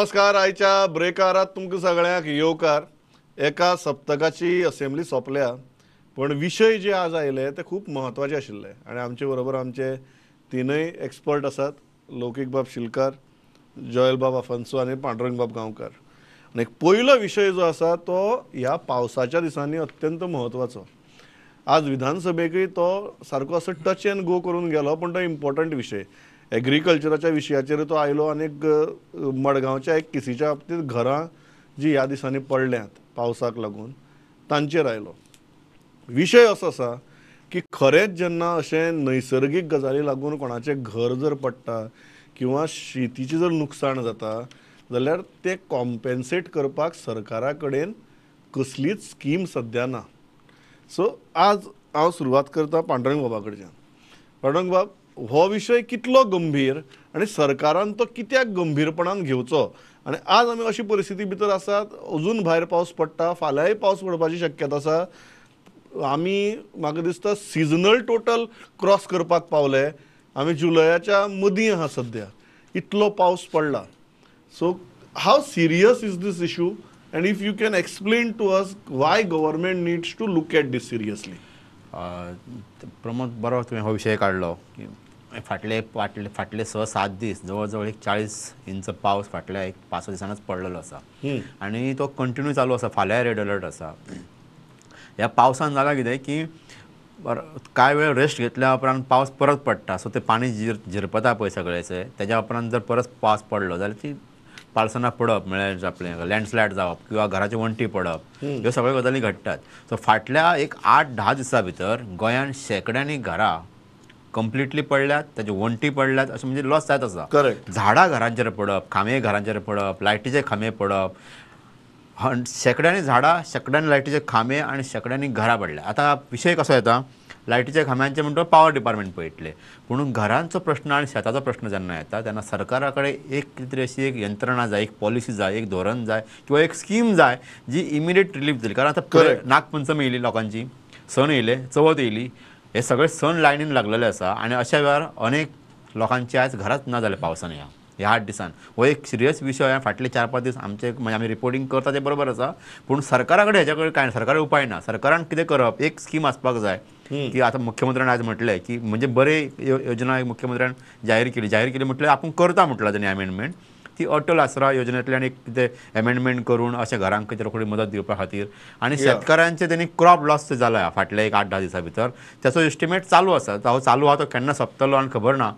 नमस्कार. आयच्या ब्रेकारात तुमकां सगळ्यांक येवकार. एका सप्तकाची असेंब्ली सोंपल्या पण विशय जे आज आयले ते खूप महत्वाचे आशिल्ले आणि आमचे बरोबर आमचे तीनय एक्सपर्ट आसात. लौकीक बाब शिलकार, जॉयल बाब आफांसो आणि पांडुरंग बाब गांवकार. आणि पयलो विशय जो आसा तो ह्या पावसाच्या दिसांनी अत्यंत महत्वाचो. आज विधानसभेकय तो सारको असो टच एंड गो करून गेलो पण तो इम्पॉर्टंट विशय. एग्रीकल्चराच्या विशयाचेर तो आयलो आणि मडगांवच्या एक केसीच्या बाबतीत घरां जी ह्या दिसांनी पडल्यात पावसाक लागून तांचेर आयलो. विशय असो आसा की खरेंच जेन्ना अशें नैसर्गीक गजाली लागून कोणाचें घर जर पडटा किंवा शेतीचें जर नुकसाण जाता जाल्यार ते कॉम्पेन्सेट करपाक सरकारा कडेन कसलीच स्कीम सद्या ना. सो आज हांव सुरवात करता पांडुरंग बाबा कडच्यान. पांडुरंग बाब, हो विशय कितलो गंभीर आणि सरकारान तो कित्याक गंभीरपणान घेवचो आणि आज आमी अशी परिस्थिती भितर आसात, अजून भायर पावस पडटा, फाल्यांय पावस पडपाची शक्यता आसा. आमी म्हाका दिसता सिजनल टोटल क्रॉस करपाक पावले. आमी जुलयाच्या मदीं आहा सद्या. इतलो पावस पडला. So how serious is this issue and if you can explain to us why government needs to look at this seriously. Pramod, बरो तुवें हो विशय काडलो की फाटले 6-7 दीस जवळ एक 40 इंच पावस फाटल्या एक 5 दिसांनीच पडलेलो आसा आणि तो कंटिन्यू चालू आसा. फाल्यां रेड अलर्ट आसा. ह्या पावसान जालां कितें की कांय वेळ रेस्ट घेतल्या उपरांत पावस परत पडटा. सो ते पाणी झिरपता पळय सगळेचे, तेज्या उपरांत जर परत पावस पडलो जाल्यार ती पावसाना पडप म्हळ्यार आपलें लँडस्लायड जावप किंवा घराची वणटी पडप, ह्यो सगळ्यो गजाली घडटात. सो फाटल्या एक 8-10 दिसां भितर गोंयांत शेकड्यांनी घरां कंप्लिटली पडल्यात, ताच्यो वणटी पडल्यात, अशें म्हणजे लॉस जायत आसा. झाडां घरांचेर पडप, खांबे घरांचेर पडप, लायटीचे खांबे पडप, शेकड्यांनी झाडां, शेकड्यांनी लायटीचे खांबे आणि शेकड्यांनी घरां पडल्या. आतां विशय कसो येता, लायटीच्या खांब्यांचे म्हणटा पॉवर डिपार्टमेंट पळयतले, पूण घरांचो प्रश्न आणि शेताचो प्रश्न जेन्ना येता तेन्ना सरकारा कडेन एक कितें तरी अशी एक यंत्रणा जाय, एक पॉलिसी जाय, एक धोरण जाय किंवा एक स्कीम जाय जी इमिडिएट रिलीफ दिली. कारण आतां नागपंचमी येयली, लोकांची सण येयले, चवथ येयली, हे सगळे सण लायनीन लागलेले आसा आणि अशा वेळार अनेक लोकांची आयज घराच ना जाले पावसान ह्या 8 दिसान. हो एक सिरियस विशय. फाटले 4-5 दीस आमचे म्हणजे आमी रिपोर्टिंग करता ते बरोबर आसा, पूण सरकारा कडेन हेच्या कडेन कांय ना, सरकारी उपाय ना. सरकारान कितें करप, एक स्कीम आसपाक जाय की आतां मुख्यमंत्र्यान आज म्हटलें की म्हणजे बरे योजना मुख्यमंत्र्यान जाहीर केली म्हटल्यार आपूण करता म्हटलं त्यांनी अमेंडमेंट. ती अटल आसरा योजनेंतल्यान एक कितें अमेंडमेंट करून अशें घरांक रोखडी मदत दिवपा खातीर आणि शेतकारांचे त्यांनी क्रॉप लॉस जाला फाटल्या एक 8-10 दिसां भितर, त्याचो एस्टिमेट चालू आसा. तो चालू आहा तो केन्ना सोंपतलो आनी खबर ना.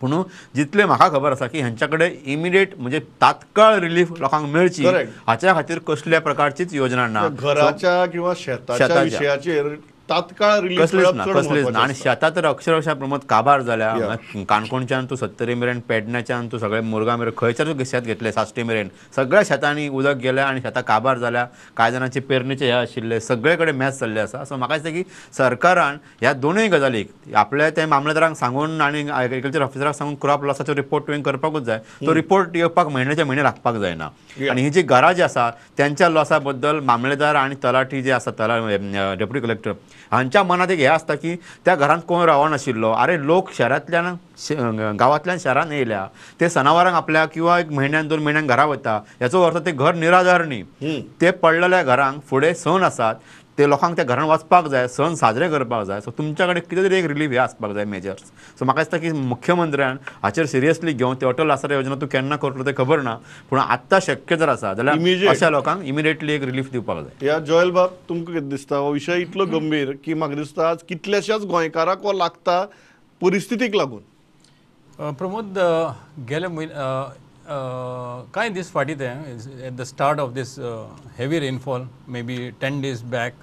पूण जितले म्हाका खबर आसा की हेंच्या कडेन इमिडिएट म्हणजे तात्काळ रिलीफ लोकांक मेळची हाच्या खातीर कसल्या प्रकारचीच योजना ना. घराच्या किंवा शेताच्या विशयाचेर तात्काळ रिलीफ कसलीच ना. आणि शेतात तर अक्षरशः प्रमोद काबार जाल्या. काणकोणच्यान तूं सत्तरी मेरेन, पेडण्याच्यान तूं सगळे मुरगां मेरेन खंयच्याच शेत घेतले, साश्टी मेरेन सगळ्या शेतांनी उदक गेल्या आणि शेतां काबार जाल्या. कांय जाणांचे पेरणीचे हे आशिल्ले, सगळे कडेन मॅच चल्ले आसा. सो म्हाका दिसता की सरकारान ह्या दोनूय गजालीक आपल्या ते मामलेदारांक सांगून आणि एग्रीकल्चर ऑफिसराक सांगून क्रॉप लॉसाचो रिपोर्ट तुवें करपाकूच जाय. तो रिपोर्ट येवपाक म्हयन्याच्या म्हयने लागपाक जायना. आणि ही जी घरां जी आसा त्यांच्या लॉसा बद्दल मामलेदार आणि तलाठी जे आसा, डेप्युटी कलेक्टर हांच्या मनात एक हे आसता की त्या घरांत कोण रावनाशिल्लो. अरे लोक शहरांतल्यान गांवांतल्यान शहरांत येयल्या, ते सणावारांक आपल्या किंवा एक म्हयन्यान 2 म्हयन्यांक घरा वता, याचो अर्थ ते घर निराधार न्ही. ते पडलेल्या घरांक फुडें सण आसात, ते लोकांक त्या घरान वचपाक जाय, सण साजरे करपाक जाय. सो तुमच्या कडेन कितें तरी एक रिलीफ हे आसपाक जाय, मेजर्स. सो म्हाका दिसता की मुख्यमंत्र्यान हाचेर सिरियसली घेवन ते अटल आसरा योजना तूं केन्ना करतलो तें खबर ना, पूण आत्तां शक्य जर आसा जाल्यार अशा लोकांक इमिडिएटली एक रिलीफ दिवपाक जाय. या जॉयल बाब, तुमकां कितें दिसता हो विशय इतलो गंभीर की म्हाका दिसता आज कितल्याशाच गोंयकाराक हो लागता परिस्थितीक लागून. प्रमोद, गेले कांय दीस फाटीं ते at the start of this heavy rainfall, may be 10 days back,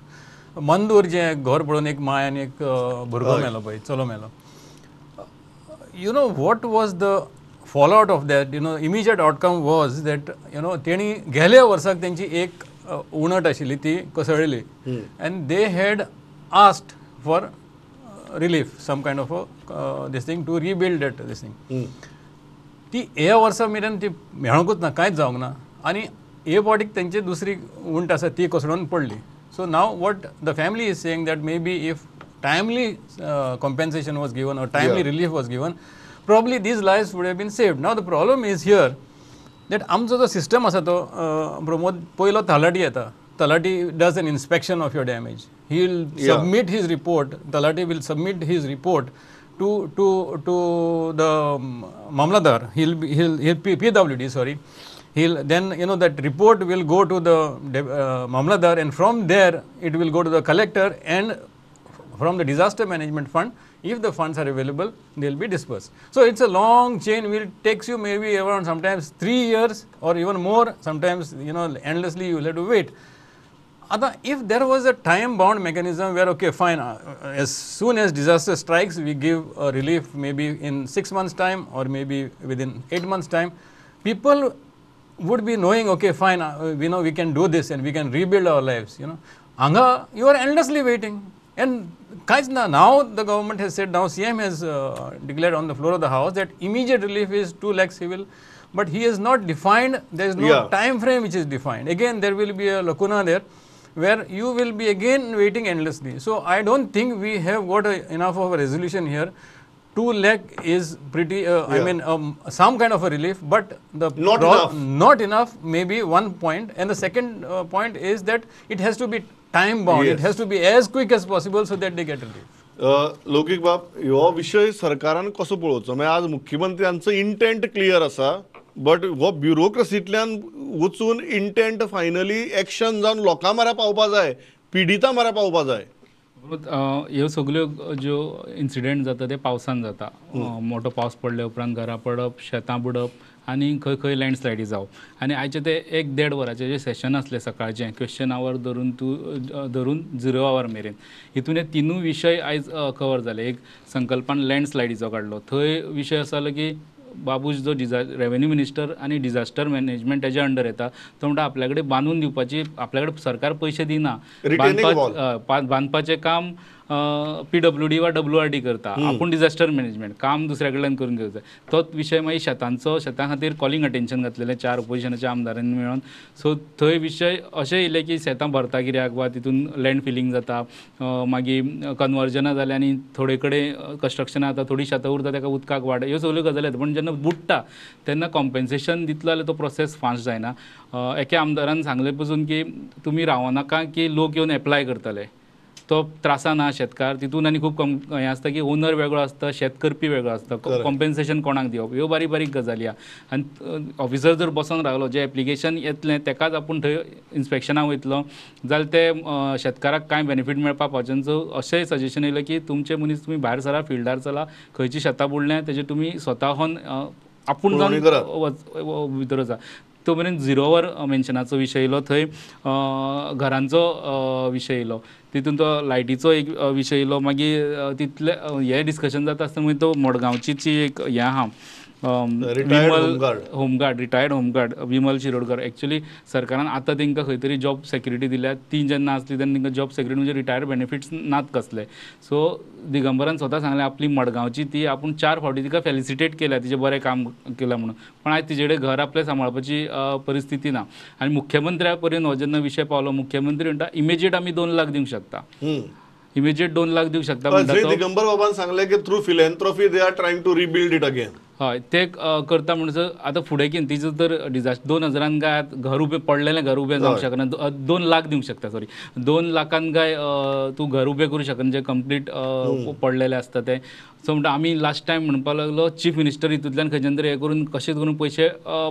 मंदूर जे घर पडून एक माय आनी एक भुरगो मेलो पळय, चलो मेलो. You know what was the fallout of that? Immediate outcome was that तेणी गेल्या वर्साक तेंची एक उणट आशिल्ली ती कोसळ्ळी and they had asked for relief, some kind of this thing to rebuild that this thing. ती ह्या वर्सा मेरेन ती मेळोंकूच ना, कांयच जावंक ना. आनी हे पावटीक तेंची दुसरी उंट आसा ती कोसळून पडली. So now what the family is saying that maybe if timely compensation was given or timely relief was given, probably these lives would have been saved. Now the problem is here that आमचो जो system आसा तो प्रमोद पयलो तलाटी येता. Talati does an inspection of your damage. He will submit his report. Talati will submit his report to the Mamladar. He'll PWD, sorry. He'll then, that report will go to the Mamladar, and from there it will go to the collector, and from the disaster management fund, if the funds are available, they will be dispersed. So it's a long chain. Will takes you maybe around sometimes 3 years or even more. Sometimes endlessly you will have to wait. If there was a time-bound mechanism where, okay, fine, as soon as disaster strikes, we give relief maybe in 6 months' time or maybe within 8 months' time, people would be knowing, okay, fine, we can do this and we can rebuild our lives. Anga, you are endlessly waiting. And now the government has said, now CM has declared on the floor of the house that immediate relief is 2 lakh civil. But he has not defined, there is no time frame which is defined. Again, there will be a lacuna there, where you will be again waiting endlessly. So I don't think we have got enough of a resolution here. 2 lakh is pretty, some kind of a relief, but not enough, maybe one point. And the second point is that it has to be time bound. It has to be as quick as possible so that they get relief. लौकिक बाब, हो विषय सरकारान कसो पळोवचो? म्हणजे आज मुख्यमंत्र्यांचो intent clear आसा, but हो ब्युरोक्रेसींतल्यान वचून इंटेंट फायनली एक्शन जावन लोकां म्हऱ्या पावपा जाय, पिडितां म्हऱ्या पावपा जाय. ह्यो सगळ्यो ज्यो इन्सिडेंट जाता ते पावसान जाता. मोठो पावस पडल्या उपरांत घरां पडप, शेतां बुडप आनी खंय खंय लँडस्लायडी जावप. आनी आयचे ते 1-1.5 वरांचे जे सेशन आसले सकाळचें, क्वेश्चन आवर धरून 0 आवर मेरेन, हितून हे 3 विशय आयज कवर जाले. एक संकल्पान लँडस्लायडीचो काडलो, थंय विशय आसलो की बाबूश जो रेव्हेन्यू मिनिस्टर आणि डिझास्टर मॅनेजमेंट त्याच्या अंडर येता, तो म्हणटा आपल्या कडेन बांदून दिवपाची, आपल्या कडेन सरकार पयशे दिना, बांदपाचें काम PWD वा WRD करता, आपूण डिझास्टर मॅनेजमेंट काम दुसऱ्या कडल्यान करून घेवचो. तोच विशय मागीर शेतां खातीर कॉलिंग अटेन्शन घातलेलें 4 ओपोजिशनाच्या आमदारांनी मेळोन. सो थंय विशय अशें येयले की शेतां भरता कित्याक, वा तितून लँड फिलिंग जाता, मागीर कन्वर्जनां जाल्या आनी थोडे कडेन कन्स्ट्रक्शनां जाता, थोडी शेतां उरता ताका उदकाक वाड, ह्यो सगल्यो गजाली येता. पण जेन्ना बुडटा तेन्ना कॉम्पेन्सेशन दितलो जाल्यार तो प्रोसेस फास्ट जायना. एका आमदारान सांगले पसून की तुमी रावनाका की लोक येवन एप्लाय करतले. तो त्रासा ना शेतकार, तितून आनी खूब हें आसता की ओनर वेगळो आसता, शेत करपी वेगळो आसता, कॉम्पेन्सेशन कोणाक दिवप, ह्यो बारीक बारीक गजाली आहा. आनी ऑफिसर जर बसून रावलो, जें एप्लिकेशन येतलें तेकाच आपूण थंय इन्स्पेक्शनाक वयतलो जाल्यार ते शेतकाराक कांय बेनिफीट मेळपाक पावचें. सो अशेंय सजेशन येयलें की तुमचे मनीस तुमी भायर सरा, फिल्डार चला, खंयची शेतां बुडलें तेजें तुमी स्वताहून आपूण जावन भितर वचा. तो मेरेन 0 आवर मेन्शनाचो विशय येयलो, थंय घरांचो विशय येयलो, तितून तो लायटीचो एक विशय येयलो. मागीर तितले हे डिस्कशन जाता आसतना मागीर तो मडगांवची एक हें आहा, retired home guard Vimal Shirodkar. Actually सरकारान आतां तांकां खंय तरी जॉब सेक्युरिटी दिल्या. ती जेन्ना आसली तेन्ना तांकां जॉब सेक्युरिटी म्हणजे रिटायर बेनिफिट्स नात कसले. सो दिगंबरान स्वता सांगलें आपली मडगांवची ती आपूण 4 फावटी तिका फेलिसिटेट केल्या, तिचें बरें काम केलां म्हणून. पण आयज तिचे कडेन घर आपलें सांबाळपाची परिस्थिती ना. आनी मुख्यमंत्र्या पर्यंत हो जेन्ना विशय पावलो, मुख्यमंत्री म्हणटा इमिजिएट आमी 2 लाख दिवंक शकता, इमिजिएट 2 लाख दिवंक शकता. दिगंबर बाबान सांगलें की through philanthropy they are trying to rebuild it again. हय, ते करता म्हणसर आतां फुडें कितें तिचो तर डिझास्टर 2000 काय घर उबें पडलेलें घर उबें जावंक शकना, 2 लाख दिवंक शकता. सॉरी 2 लाखान काय तूं घर उबें करूं शकना जें कंप्लीट पडलेलें आसता तें. सो म्हणटा आमी लास्ट टायम म्हणपाक लागलो चीफ मिनिस्टर हितूंतल्यान खंयच्यान तरी हें करून कशें करून पयशे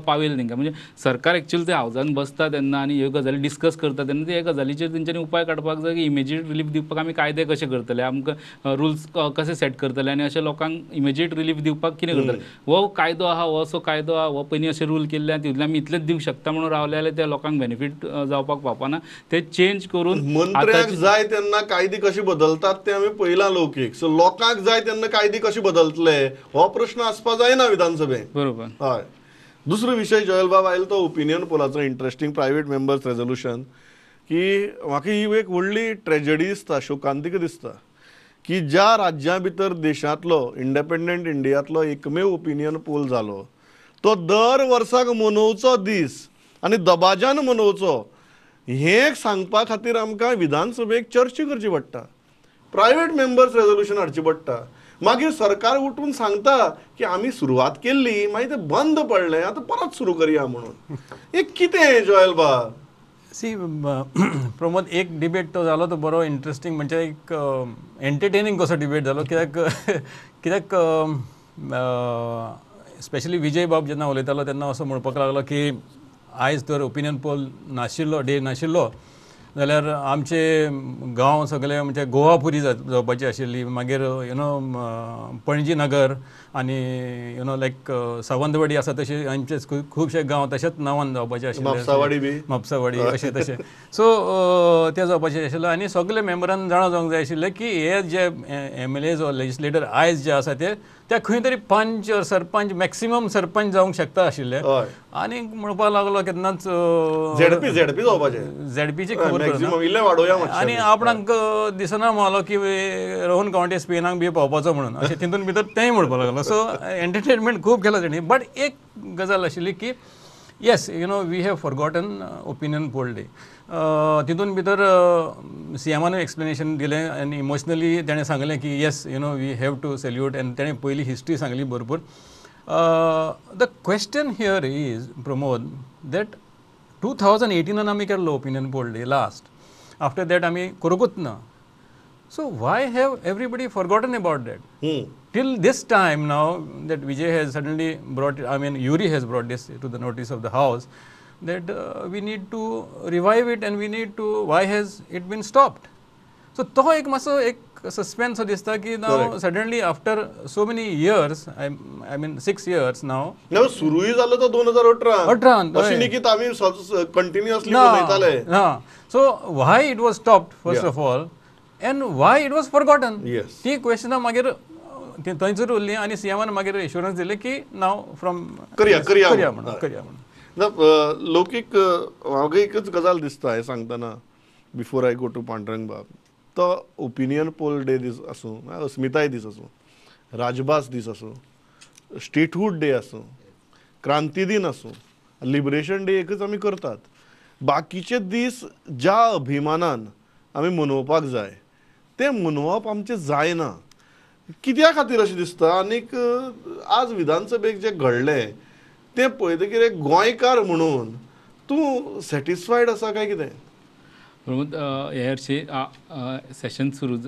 पावयले तांकां. म्हणजे सरकार एक्चुअली ते हावजान बसता तेन्ना आनी ह्यो गजाली डिस्कस करता तेन्ना ते गजालीचेर तेंच्यांनी उपाय काडपाक जाय की इमिजिएट रिलीफ दिवपाक आमी कायदे कशे करतले, आमकां रुल्स कशे सेट करतले आनी अशे लोकांक इमिजिएट रिलीफ दिवपाक कितें करतले. हो कायदो आहा, हो असो कायदो आहा, हो पयलीं अशे रूल केल्ले आनी तितूंतल्यान आमी इतलेंच दिवंक शकता म्हणून रावले जाल्यार त्या लोकांक बेनिफीट जावपाक पावपाना. ते चेंज करून मंत्र्याक जाय तेन्ना कायदे कशे बदलतात ते आमी पयलां लौकीक. सो लोकांक जाय तेन्ना कायदे कशे बदलतले हो प्रश्न आसपा जायना विधानसभेत. बरोबर. हय. दुसरो विशय जयल बाब आयलो तो ओपिनियन पोलाचो इंटरेस्टिंग प्रायवेट मेंबर्स रेजोल्युशन, की म्हाका ही एक व्हडली ट्रेजेडी दिसता, शोकांतीक दिसता की ज्या राज्या भितर देशांतलो इंडिपेंडंट इंडियांतलो एकमेव ओपिनियन पोल जालो तो दर वर्साक मनोवचो दीस आनी दबाज्यान मनोवचो हें सांगपा खातीर आमकां विधानसभेक चर्चा करची पडटा, प्रायवेट मेंबर्स रेजोल्युशन हाडची पडटा. मागीर सरकार उठून सांगता की आम्ही सुरवात केल्ली मागीर ते बंद पडलें आतां परत सुरू करया म्हणून. हे कितें जोयल बा? सी प्रमोद, एक डिबेट तो जालो तो बरो इंटरेस्टिंग, म्हणजे एक एंटरटेनिंग कसो डिबेट जालो. कित्याक स्पेशली विजय बाब जेन्ना उलयतालो तेन्ना असो म्हणपाक लागलो की आयज तर ओपिनियन पोल नाशिल्लो जाल्यार आमचे गांव सगळे म्हणजे गोवापुरी जावपाची आशिल्ली. मागीर पणजी नगर आनी लायक सावंतवाडी आसा तशे आमचे खुबशे गांव तशेच नांवान जावपाचे आशिल्ले, म्हापसावाडी अशें तशें. सो ते जावपाचे आशिल्ले आनी सगळे मेंबरान जाणा जावंक जाय आशिल्लें की हे जे MLAs वा लेजिस्लेटर आयज जे आसा ते खंय तरी पंच सरपंच मॅक्सिमम सरपंच जावंक शकता आशिल्ले. आनी म्हणपाक लागलो केन्नाच झेडपी जावपाचें, झेडपीची खबर आनी आपणाक दिसना मालो की रोहन कावंटी स्पेनाक बी पावपाचो म्हणून अशें तितून भितर तेंय म्हणपाक लागलो. सो एंटरटेनमेंट खूब केलो तेणी. बट एक गजाल आशिल्ली की yes we have forgotten opinion poll day. तितून भितर CMान एक्सप्लेनेशन दिलें आनी इमोशनली तेणें सांगलें की yes we have to salute, आनी तेणें पयली हिस्ट्री सांगली भरपूर. The question here is Pramod that 2018 आमी केल्लो opinion poll day last. After that आमी करूंकूच ना. So why have everybody forgotten about that? Till this time now that Vijay has suddenly brought, Yuri has brought this to the notice of the House, that we need to revive it and we need to, why has it been stopped? So to ek maso ek suspense dista ki now suddenly after so many years, I mean 6 years now. ना सुरूय जालो तो 2018 अशी न्ही की आमी continuously उलयताले. So why it was stopped first of all? And why it was forgotten? Yes. ती क्वेश्चनां मागीर थंयसर उरली आनी CMान मागीर एश्युरन्स दिले की नाव फ्रॉम करया म्हणून. लौकीक म्हाका एकच गजाल दिसता हे सांगतना before I go to Pandurang Bab. तो ओपिनियन पोल डे दीस आसूं, अस्मिताय दीस आसूं, राजभास दीस आसूं, स्टेटहूड डे आसूं, क्रांती दिन आसूं, लिबरेशन डे एकच आमी करतात. बाकीचे दीस ज्या अभिमानान आमी मनोवपाक जाय ते मनोवप आमचें जायना. कित्या खातीर अशें दिसता? आनीक आज विधानसभेक जें घडलें तें पळयतकीर एक गोंयकार म्हणून तूं सॅटिस्फायड आसा काय कितें? प्रमोद, हे हरशी सेशन सुरू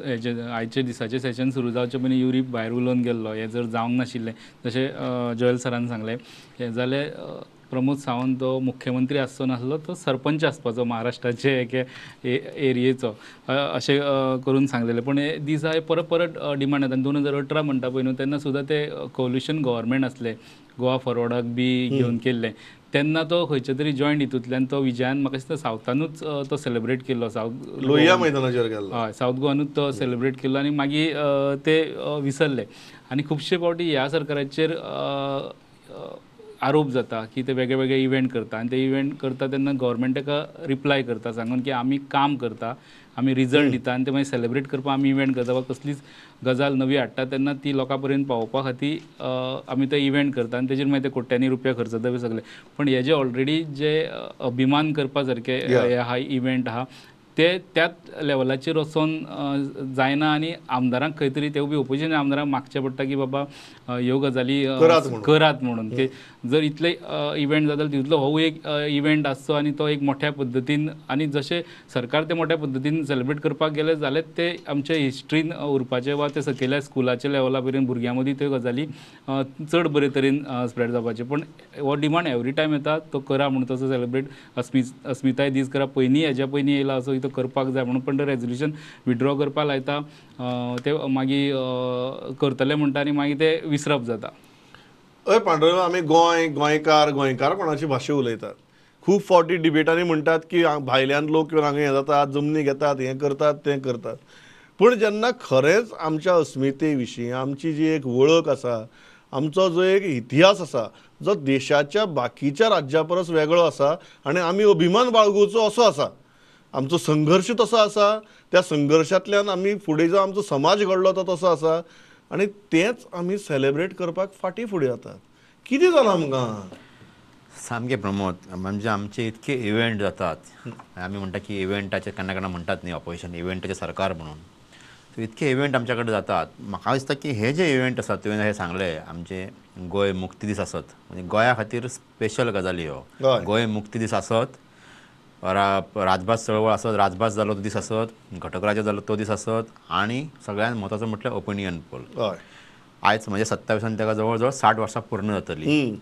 आयचे दिसाचें सेशन सुरू जावचे पयलीं युरी भायर उलोवन गेल्लो. हें जर जावंक नाशिल्लें जशें जोयल सरान सांगलें हें जाल्यार प्रमोद सावंत तो मुख्यमंत्री आसचो नासलो, तो सरपंच आसपाचो महाराष्ट्राचे एके एरियेचो अशें करून सांगलेलें. पूण हे दिसा परत परत डिमांड येता. 2018 म्हणटा पळय न्हू तेन्ना सुद्दां ते कोल्युशन गव्हर्मेंट आसलें, गोवा फॉरवर्डाक बी घेवन केल्लें. तेन्ना तो खंयच्या तरी जॉयंट हितूंतल्यान तो विजयान म्हाका दिसता सावथानूच तो सेलिब्रेट केल्लो. लोहिया मैदानाचेर केल्लो. हय, सावथ गोवानूच तो सेलिब्रेट केल्लो आनी मागीर ते विसरले. आनी खुबशे फावटी ह्या सरकाराचेर आरोप जाता की ते वेगळे वेगळे इव्हेंट करता आनी ते इव्हेंट करता तेन्ना गव्हर्मेंट ताका रिप्लाय करता सांगून की आमी काम करता, आमी रिजल्ट दिता आनी ते मागीर सेलिब्रेट करपाक आमी इव्हेंट करता वा कसलीच गजाल नवी हाडटा तेन्ना ती लोकां पर्यंत पावोवपा खातीर आमी ते इव्हेंट करता आनी तेजेर मागीर ते कोट्यांनी रुपया खर्च जाता बी सगळे. पण हे जे ऑलरेडी जे अभिमान करपा सारके हा इव्हेंट आहा ते त्याच लेवलाचेर वचोन जायना आनी आमदारांक खंय तरी ते बी ओपोजिशन आमदारांक मागचें पडटा की बाबा ह्यो गजाली करात म्हणून. की जर इतले इव्हेंट जाता तितलो हो एक इव्हेंट आसचो आनी तो एक मोठ्या पद्दतीन आनी जशें सरकार ते मोठ्या पद्दतीन सेलिब्रेट करपाक गेले जाल्यार ते आमचे हिस्ट्रीन उरपाचे वा ते सकयल्या स्कुलाच्या लेवला पर्यंत भुरग्यां मदीं त्यो गजाली चड बरे तरेन स्प्रेड जावपाचे. पण हो डिमांड एवरी टायम येता तो करा म्हणून तसो सेलिब्रेट अस्मिताय दीस करा. पयलीं हेज्या पयलीं येयला असो तो करपाक जाय म्हणून पण ते रेजोल्युशन विथड्रॉ करपाक लायता ते मागीर करतले म्हणटा आनी मागीर ते विसरप जाता. हय पांडुरंग, आमी गोंयकारपणाची भाशा उलयतात. खूब फावटी डिबेटांनी म्हणटात की भायल्यान लोक येवन हांगा हें जातात, जमनी घेतात, हें करतात तें करतात. पूण जेन्ना खरेंच आमच्या अस्मिते विशीं आमची जी एक वळख आसा, आमचो जो एक इतिहास आसा जो देशाच्या बाकीच्या राज्या परस वेगळो आसा आनी आमी अभिमान बाळगुचो असो आसा, आमचो संघर्श तसो आसा, त्या संघर्शांतल्यान आमी फुडें जो आमचो समाज घडलो तो तसो आसा आनी तेंच आमी सेलिब्रेट करपाक फाटीं फुडें जातात. कितें जालां आमकां? सामकें प्रमोद, म्हणजे आमचे इतके इव्हेंट जातात. आमी म्हणटा की इव्हेंटाचे केन्ना केन्ना म्हणटात न्ही ऑपोजिशन इव्हेंटाचे सरकार म्हणून. इतके इव्हेंट आमच्याकडे जातात. म्हाका दिसता की हे जे इव्हेंट आसात तुवें हे सांगले आमचे गोंय मुक्ती दीस आसत, म्हणजे गोंया खातीर स्पेशल गजाली ह्यो. हय. गोंय मुक्ती दीस आसत, राजभास चळवळ आसत, राजभास जालो तो दीस आसत, घटकराज्य जालो तो दीस आसत, आणि सगळ्यांत म्हत्वाचो म्हटल्यार ओपिनियन पोल. हय. आयज म्हणजे 27 ताका जवळ जवळ 60 वर्सां पूर्ण जातली.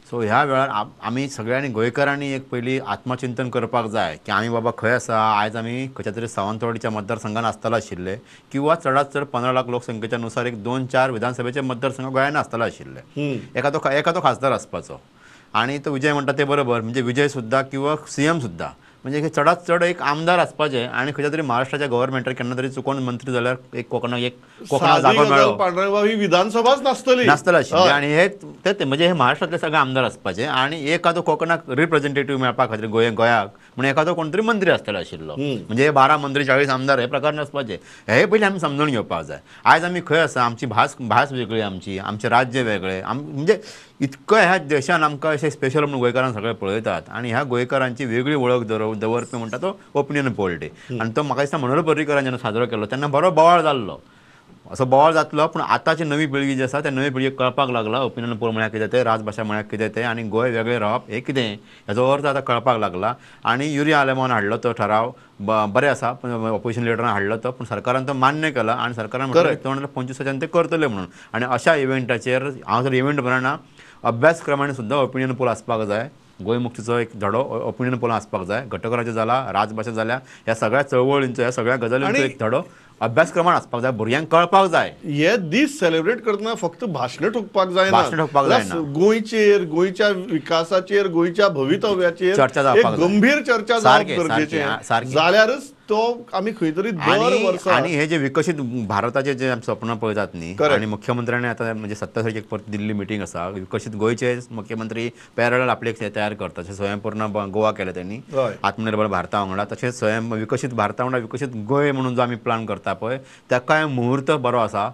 सो ह्या वेळार आमी सगळ्यांनी गोंयकारांनी एक पयली आत्मचिंतन करपाक जाय की आमी बाबा खंय आसा. आयज आमी खंयच्या तरी सावंतवाडीच्या मतदारसंघान आसताले आशिल्ले, किंवा चडांत चड 15 लाख लोकसंख्येच्या नुसार एक 2-4 विधानसभेचे मतदारसंघ गोंयान आसताले आशिल्ले. एखादो खासदार आसपाचो, आणि तो विजय म्हणटा ते बरोबर, म्हणजे विजय सुद्धा किंवा CM सुद्धा, म्हणजे चडांत चड एक आमदार आसपाचे, आणि खंयच्या तरी महाराष्ट्राच्या गव्हर्मेंटार केन्ना तरी चुकोन मंत्री जाल्यार एक कोकणाक जागो मेळ्ळो पांढरगाव ही विधानसभाच नासतली आशिल्ली. आणि हे म्हणजे हे महाराष्ट्रातले सगळे आमदार आसपाचे, आणि एखादो कोकणाक रिप्रेझेंटेटिव्ह मेळपा खातीर गोंयाक म्हणून एखादो कोण तरी मंत्री आसतलो आशिल्लो. म्हणजे हे 12 मंत्री 40 आमदार हे प्रकार नासपाचे. हे पयलीं आमी समजून घेवपाक जाय. आयज आमी खंय आसा, आमची भास वेगळी, आमचें राज्य वेगळें, म्हणजे इतकं ह्या देशान आमकां अशें स्पेशल म्हणून गोंयकारांक सगळे पळयतात, आणि ह्या गोंयकारांची वेगळी वळख दवरपी म्हणटा तो ओपिनियन पोल डे. आणि तो म्हाका दिसता मनोहर पर्रीकरान जेन्ना साजरो केलो तेन्ना बरो बोवाळ जाल्लो. असो बोवाळ जातलो, पूण आतांची नवी पिळगी जी आसा त्या नवी पिळगेक कळपाक लागला ओपिनियन पोल म्हळ्यार कितें तें, राजभाशा म्हळ्यार कितें तें, आनी गोंय वेगळें रावप हें कितें हेजो अर्थ आतां कळपाक लागला. आणि युरिया आलेमान हाडलो तो ठराव बरें आसा, पण ऑपोजिशन लिडरान हाडलो तो, पूण सरकारान तो मान्य केला, आणि सरकारान म्हटलें 2025 ते करतले म्हणून. आणि अशा इव्हेंटाचेर हांव जर इव्हेंट बरना अभ्यासक्रमाने सुद्धा ओपिनियन पोल आसपाक जाय. गोंय मुक्तीचो एक धडो ओपिनियन पोलान आसपाक जाय. घटकराज्य जाला, राजभाशा जाल्या, ह्या सगळ्या चळवळींचो, ह्या सगळ्या गजालींचो एक धडो अभ्यासक्रमान आसपाक जाय, भुरग्यांक कळपाक जाय. हे दीस सेलिब्रेट करतना फक्त भाशणां ठोकपाक जायना, भाशणां ठोकपाक जायना. गोंयचेर, गोंयच्या विकासाचेर, गोंयच्या भवितव्याचेर चर्चा जावपाक जाय. गंभीर चर्चा जावप गरजेचें. जाल्यारच तो आमी खंय तरी दर वर्सा. आणि हे जे विकसित भारताचे जे स्वप्न पळयतात न्ही, आणि मुख्यमंत्र्याने आता म्हणजे 27 तारखेक परत दिल्ली मिटींग आसा, विकसित गोंयचे मुख्यमंत्री पॅरल आपले तयार करतात. तशें स्वयंपूर्ण गोवा केलें त्यांनी, आत्मनिर्भर भारता वांगडा. तशेंच विकसित भारता वांगडा विकसित गोंय म्हणून जो आमी प्लॅन करता पळय, ताकाय मुहूर्त बरो आसा.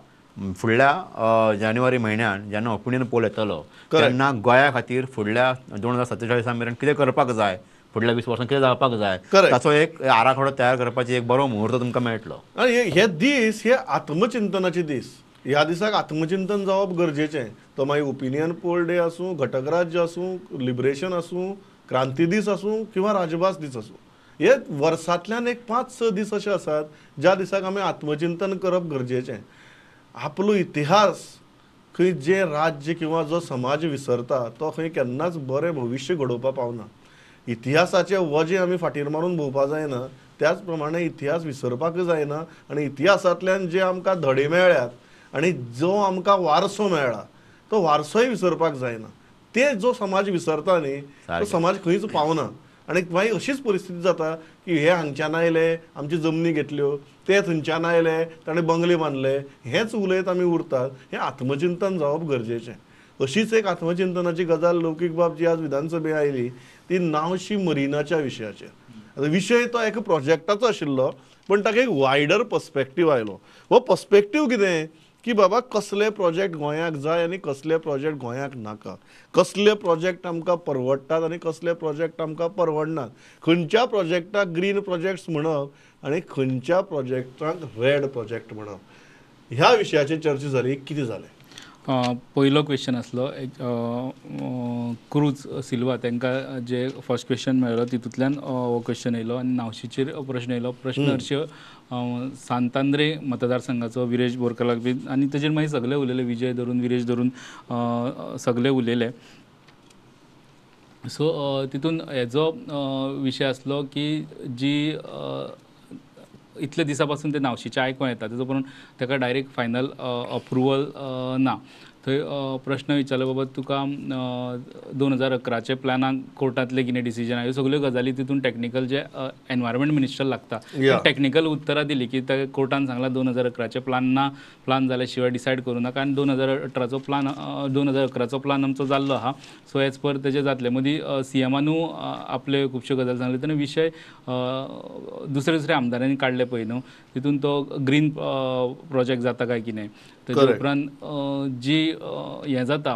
फुडल्या जानेवारी म्हयन्यान जेन्ना ओपिनियन पोल येतलो तेन्ना गोंया खातीर फुडल्या 2047 मेरेन कितें करपाक जाय, फुडल्या 20 वर्सांत कितें जावपाक जाय, ताचो एक आराखडो तयार करपाची एक बरो मुहूर्त तुमकां मेळटलो. आणि हे दीस हे आत्मचिंतनाचे दीस. ह्या दिसाक आत्मचिंतन जावप गरजेचें. तो मागीर ओपिनियन पोल डे आसूं, घटकराज्य आसूं, लिबरेशन आसूं, क्रांती दीस आसूं, किंवा राजभास दीस आसूं. हे वर्सांतल्यान एक 5-6 दीस अशे आसात ज्या दिसाक आमी आत्मचिंतन करप गरजेचें. आपलो इतिहास, खंय जे राज्य किंवा जो समाज विसरता तो खंय केन्नाच बरें भविश्य घडोवपाक पावना. इतिहासाचें वजें आमी फाटीर मारून भोंवपा जायना. त्याच प्रमाणे इतिहास विसरपाक जायना, आणि इतिहासांतल्यान जे आमकां धडे मेळ्ळ्यात आणि जो आमकां वारसो मेळ्ळा तो वारसोय विसरपाक जायना. ते जो समाज विसरता न्ही तो समाज खंयच पावना. आणि मागीर अशीच परिस्थिती जाता की हे हांगच्यान आयले, आमची जमनी घेतल्यो, ते थंयच्यान आयले, ताणें बंगले बांदले, हेच उलयत आमी उरतात. हें आत्मचिंतन जावप गरजेचें. अशीच एक आत्मचिंतनाची गजाल लौकीक बाब जी आज विधानसभेत आयली ती नावशी मरिनाच्या विशयाचेर. आतां विशय तो एका प्रोजेक्टाचो आशिल्लो, पण ताका एक वायडर पर्स्पेक्टीव आयलो. हो पर्स्पेक्टीव कितें की बाबा कसले प्रोजेक्ट गोंयाक जाय आनी कसले प्रोजेक्ट गोंयाक नाका, कसले प्रोजेक्ट आमकां परवडटात आनी कसले प्रोजेक्ट आमकां परवडनात, खंयच्या प्रोजेक्टाक ग्रीन प्रोजेक्ट्स म्हणप आनी खंयच्या प्रोजेक्टाक रेड प्रोजेक्ट म्हणप. ह्या विशयाचेर चर्चा जाली. कितें जालें? पयलो क्वेश्चन आसलो क्रूज सिल्वा तांकां जे फर्स्ट क्वेश्चन मेळ्ळो तितूंतल्यान हो क्वेश्चन येयलो, आनी नावशीचेर प्रश्न येयलो. प्रश्न हरशी सांतांद्रे मतदारसंघाचो विरेश बोरकराक बी, आनी ताजेर मागीर सगळे उलयले, विजय धरून विरेश धरून सगळे उलयले. सो तितून हेजो विशय आसलो की जी इतले दिसा पासून ते नावशीचे आयकूं येता तेजो परून ताका डायरेक्ट फायनल अप्रुवल ना. थंय प्रश्न विचारलो बाबा तुका 2011चे प्लॅनाक कोर्टांतले कितें डिसिजन ह्यो सगल्यो गजाली तितून टॅक्निकल जे एनवायरमेंट मिनिस्टर लागता टॅक्निकल उत्तरां दिली की कोर्टान सांगला 2011चे प्लान जाल्या शिवाय डिसायड करूं नाका, आनी 2011चो प्लान आमचो जाल्लो आहा. सो एज पर तेजे जातले. मदीं CMनूय आपले खुबश्यो गजाली सांगले. तेन्ना विशय दुसऱ्या आमदारांनी काडले पळय न्हू, तितून तो ग्रीन प्रोजेक्ट जाता काय कितें. तेजे उपरांत जी हें जाता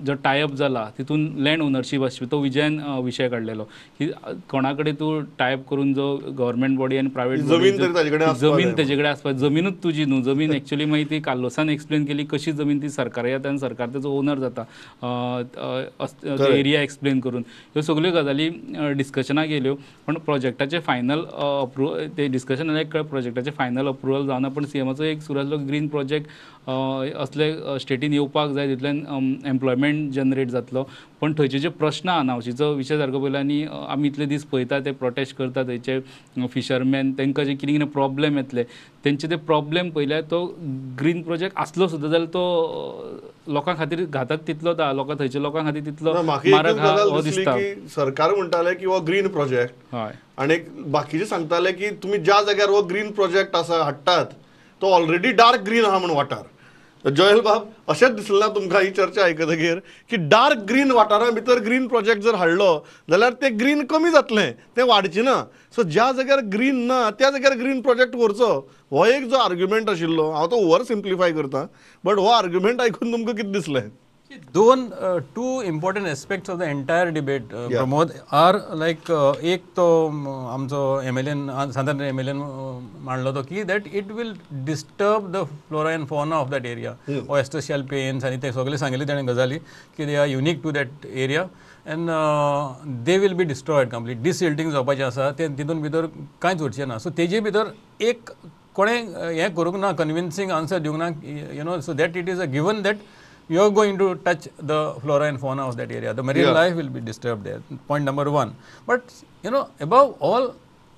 जो टायअप जाला तितून लँड ओनरशीप आसची तो विजयान विशय काडलेलो की कोणा कडेन तूं टायअप करून जो गव्हर्मेंट बॉडी आनी प्रायवेट जमीन तरी ताजे कडेन आसपाक जमीन जाय तेजे कडेन आसपाक जमीनूच तुजी न्हू जमीन एक्चुअली मागीर ती कार्लोसान एक्सप्लेन केली कशी जमीन ती सरकार येता आनी सरकार तेजो ओनर जाता एरिया एक्सप्लेन करून ह्यो सगल्यो गजाली डिस्कशनाक येयल्यो पण प्रोजेक्टाचे फायनल ते डिस्कशन जालें प्रोजेक्टाचे फायनल अप्रुवल जावना पण सीएमाचो एक सुरू आसलो ग्रीन प्रोजेक्ट असले स्टेटीन येवपाक जाय तितल्यान एम्प्लॉयमेंट जनरेट जातलो पण थंयचे जे प्रश्न आहा नावशीचो विशय सारको पयलो आनी आमी इतले दीस पळयता ते प्रोटेस्ट करता थंयचे फिशरमॅन तांकां जे कितें कितें प्रॉब्लेम येतले तेंचे ते प्रॉब्लेम पयल्यार तो ग्रीन प्रोजेक्ट आसलो सुद्दां जाल्यार तो लोकां खातीर घातक तितलो लोकां थंयच्या लोकां खातीर तितलो मारक हा हो दिसता सरकार म्हणटाले की हो ग्रीन प्रोजेक्ट हय आणि बाकीचे सांगताले की तुम्ही ज्या जाग्यार हो ग्रीन प्रोजेक्ट आसा हाडटात तो ऑलरेडी डार्क ग्रीन आहा म्हणून वाठार जयल बाब अशेंच दिसलें ना तुमकां ही चर्चा आयकतकीर की डार्क ग्रीन वाठारा भितर ग्रीन प्रोजेक्ट जर हाडलो जाल्यार ते ग्रीन कमी जातलें तें वाडचें ना सो ज्या जाग्यार ग्रीन ना त्या जाग्यार ग्रीन प्रोजेक्ट व्हरचो हो एक जो आर्ग्युमेंट आशिल्लो हांव तो ओवर सिम्प्लिफाय करता बट हो आर्ग्युमेंट आयकून तुमकां कितें दिसलें two important aspects of the entire debate, Pramod, are like एक तो आमचो एमएलएन साधारण एमएलएन मांडलो तो की that it will disturb the flora and fauna of that area, oystershell paints आणि ते सगळे सांगितले ताणें गजाली की they are unique to that area and they will be destroyed completely. Desilting जावपाचें आसा ते तितून भितर कांयच उरचें ना सो तेजे भितर एक कोणें हें करूंक ना कन्विन्सिंग आन्सर दिवंक ना you know so that it is a given that you are going to touch the flora and fauna of that area. The marine life will be disturbed there. Point number one. But you know, above all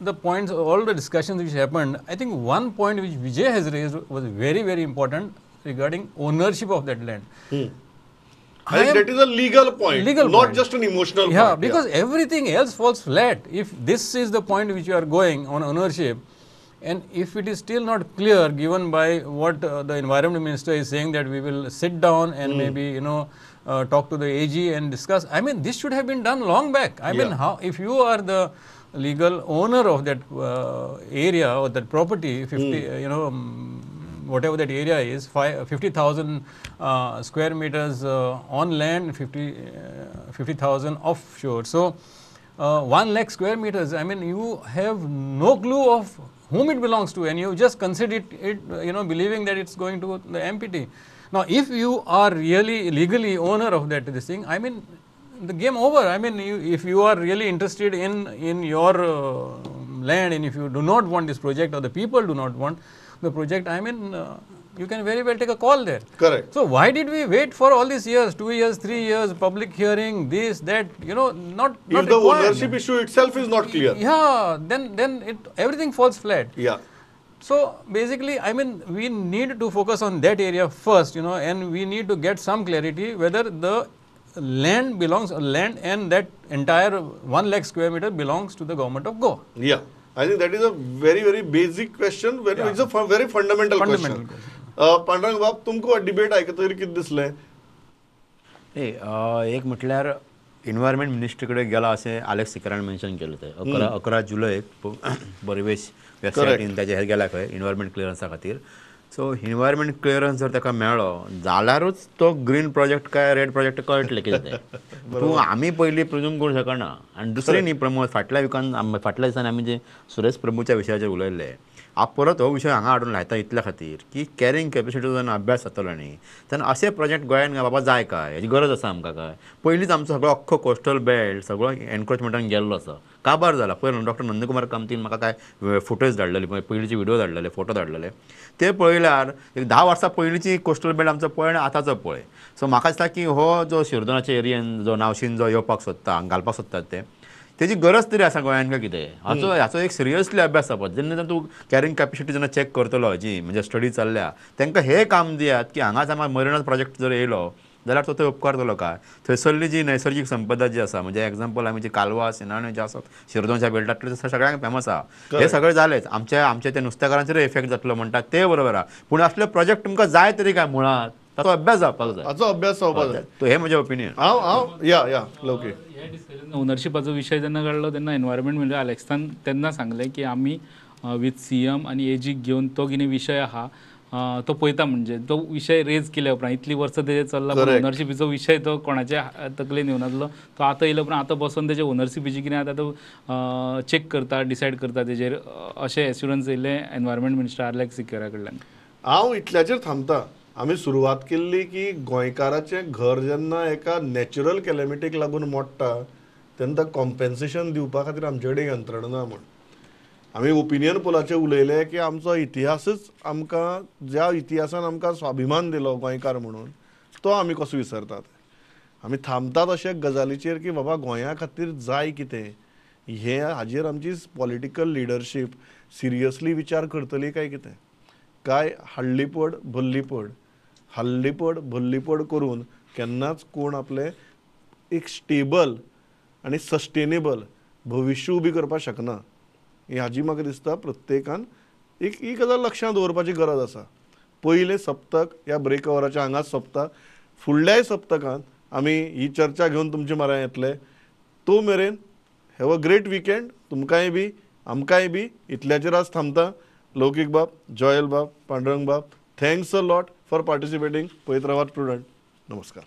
the points, all the discussions which happened, I think one point which Vijay has raised was very, very important regarding ownership of that land. I think that is a legal point, not just an emotional point. Yeah, because everything else falls flat. If this is the point which you are going on ownership, and if it is still not clear given by what the environment minister is saying that we will sit down and maybe you know talk to the AG and discuss, I mean this should have been done long back. I mean how if you are the legal owner of that area or that property 50 you know whatever that area is 50,000 square meters on land 50,000 offshore, so 1 lakh square meters, I mean you have no clue of whom it belongs to and you just consider it you know believing that it's going to the MPT. Now if you are really legally owner of that this thing, I mean the game over. I mean if you are really interested in your land and if you do not want this project or the people do not want the project, I mean you can very well take a call there. Correct. So why did we wait for all these years, 2 years, 3 years, public hearing, this, that, you know, not if the required. ownership issue itself is not clear. Yeah, then everything falls flat. Yeah. So basically, I mean, we need to focus on that area first, you know, and we need to get some clarity whether the land belongs, land and that entire 1 lakh square meter belongs to the government of Goa. Yeah. I think that is a very, very basic question. It's a very fundamental question. Pandurang बाब तुमकां debate आयकतकीर कितें दिसलें? एक म्हटल्यार environment ministry कडेन गेला अशें Alex सिकरान mention केलें ते 11 जुलयक परिवेश वेबसायटीन ताचे गेल्या खंय एनवायरमेंट क्लियरन्सा खातीर सो एनवायरमेंट क्लियरन्स जर ताका मेळ्ळो जाल्यारूच तो ग्रीन प्रोजेक्ट काय रेड प्रोजेक्ट कळटलें कितें तें तूं आमी पयलीं प्रिज्यूम करूंक शकना आनी दुसरें न्ही प्रमोद फाटल्या दिसांनी आमी जे सुरेश प्रभूच्या विशयाचेर उलयल्ले हांव परत हो विशय हांगा हाडून लायता इतल्या खातीर की कॅरिंग कॅपेसिटीचो जेन्ना अभ्यास जातलो न्ही तेन्ना अशे प्रोजेक्ट गोंयांत बाबा जाय काय हेची गरज आसा आमकां काय पयलींच आमचो सगळो अख्खो कोस्टल बेल्ट सगळो एनक्रोचमेंटान गेल्लो आसा काबार जाला पयलीं डॉक्टर नंदकुमार कामतीन म्हाका काय फुटेज धाडलेले पयलींचे व्हिडिओ धाडलेले फोटो धाडलेले ते पळयल्यार एक 10 वर्सां पयलींची कोस्टल बेल्ट आमचो पळय आनी आतांचो पळय सो म्हाका दिसता की हो जो शिरदोनाच्या एरियेन जो नावशीन जो येवपाक सोदता घालपाक सोदतात ते तेजी गरज तरी आसा गोंयांत काय कितें हाचो एक सिरियसली अभ्यास जावपाचो जेन्ना तूं कॅरिंग कॅपेसिटी जेन्ना चॅक करतलो जी म्हणजे स्टडी चल्ल्या तांकां हे काम दियात की हांगाच आमकां मरिनस प्रोजेक्ट जर येयलो जाल्यार तो थंय उपकारतलो काय थंयसरली जी नैसर्गीक संपदा जी आसा म्हणजे एग्जाम्पल आमी जी कालवा सिनाण्यो जे आसात शिरदोनच्या बेल्टांतले सगळ्यांक फेमस आहा हे सगळें जालेंच आमच्या त्या नुस्तेकारांचेर इफेक्ट जातलो म्हणटात ते बरोबर आहा पूण असले प्रोजेक्ट तुमकां जाय तरी काय मुळात ताचो अभ्यास जावपाक जाय हाचो अभ्यास जावपाक जाय तो हे म्हजें ओपिनियन हांव या लवकी हे डिस्कशन ओनरशिपाचो विशय जेन्ना काडलो तेन्ना एनवायरमेंट म्हणजे अलेक्सान तेन्ना सांगलें की आमी विथ CM आनी AG घेवन तो कितें विशय आहा तो पळयता म्हणजे तो विशय रेज केल्या उपरांत इतली वर्सां तेजे चल्ला पण Correct. ओनरशिपीचो विशय तो कोणाच्या तकलेन येवन नासलो तो आतां येयलो पण आतां बसून तेजे ओनरशिपीची कितें आतां तो चेक करता डिसायड करता तेजेर अशें एश्युरन्स येयले एनवायरमेंट मिनिस्टर आर्लेक सिक्युरा कडल्यान. हांव इतल्याचेर थांबता. आमी सुरवात केल्ली की गोंयकाराचें घर जेन्ना एका नॅचरल कॅलेमिटीक लागून मोडटा तेन्ना कॉम्पेन्सेशन दिवपा खातीर आमचे कडेन यंत्रणा ना म्हण. आमी ओपिनियन पोलाचेर उलयले की आमचो इतिहासच आमकां ज्या इतिहासान आमकां स्वाभिमान दिलो गोंयकार म्हणून तो आमी कसो विसरतात. आमी थांबतात अशे गजालीचेर की बाबा गोंया खातीर जाय कितें हे हाजेर आमची पॉलिटिकल लिडरशीप सिरियसली विचार करतली काय कितें. काय हळ्ळीपड भल्लीपड हळ्ळीपड भल्लीपड करून केन्नाच कोण आपले एक स्टेबल आनी सस्टेनेबल भविश्य उबी करपाक शकना. हाजी म्हाका दिसता प्रत्येकान एक ही गजाल लक्षांत दवरपाची गरज आसा. पयलें सप्तक ह्या ब्रेक अवराच्या हांगाच सोंपता. फुडल्याय सप्तकांत आमी ही चर्चा घेवन तुमचे म्हऱ्यांत येतले. तो मेरेन हॅव अ ग्रेट विकेंड तुमकांय बी आमकांय बी. इतल्याचेर आज थांबता. लौकीक बाब, जॉयल बाब, पांडुरंग बाब, थँक्स अ लॉट फॉर पार्टिसिपेटींग. पळयत रावात स्टुडंट. नमस्कार.